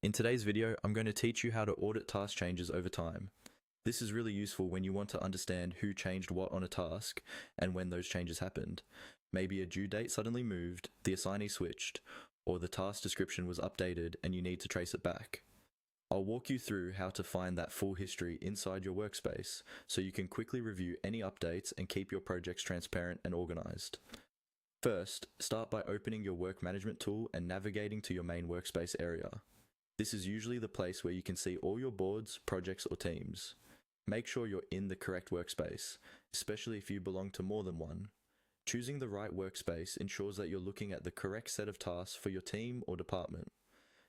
In today's video, I'm going to teach you how to audit task changes over time. This is really useful when you want to understand who changed what on a task and when those changes happened. Maybe a due date suddenly moved, the assignee switched, or the task description was updated and you need to trace it back. I'll walk you through how to find that full history inside your workspace so you can quickly review any updates and keep your projects transparent and organized. First, start by opening your work management tool and navigating to your main workspace area. This is usually the place where you can see all your boards, projects, or teams. Make sure you're in the correct workspace, especially if you belong to more than one. Choosing the right workspace ensures that you're looking at the correct set of tasks for your team or department.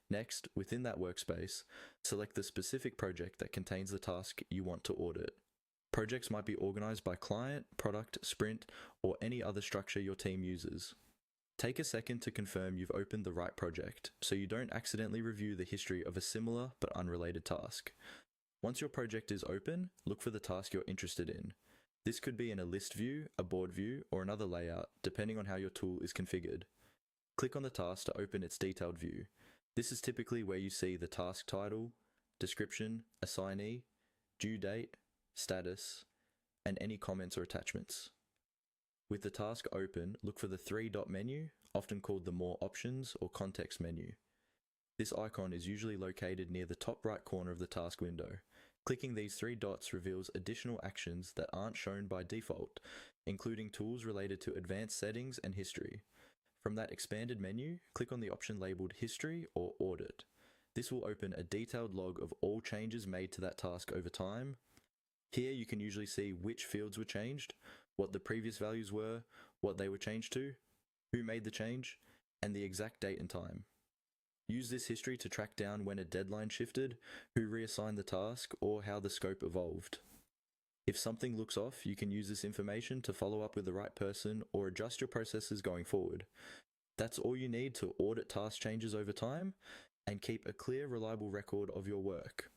Next, within that workspace, select the specific project that contains the task you want to audit. Projects might be organized by client, product, sprint, or any other structure your team uses. Take a second to confirm you've opened the right project, so you don't accidentally review the history of a similar but unrelated task. Once your project is open, look for the task you're interested in. This could be in a list view, a board view, or another layout, depending on how your tool is configured. Click on the task to open its detailed view. This is typically where you see the task title, description, assignee, due date, status, and any comments or attachments. With the task open, look for the three-dot menu, often called the More Options or Context menu. This icon is usually located near the top right corner of the task window. Clicking these three dots reveals additional actions that aren't shown by default, including tools related to advanced settings and history. From that expanded menu, click on the option labeled History or Audit. This will open a detailed log of all changes made to that task over time. Here you can usually see which fields were changed, what the previous values were, what they were changed to, who made the change, and the exact date and time. Use this history to track down when a deadline shifted, who reassigned the task, or how the scope evolved. If something looks off, you can use this information to follow up with the right person or adjust your processes going forward. That's all you need to audit task changes over time and keep a clear, reliable record of your work.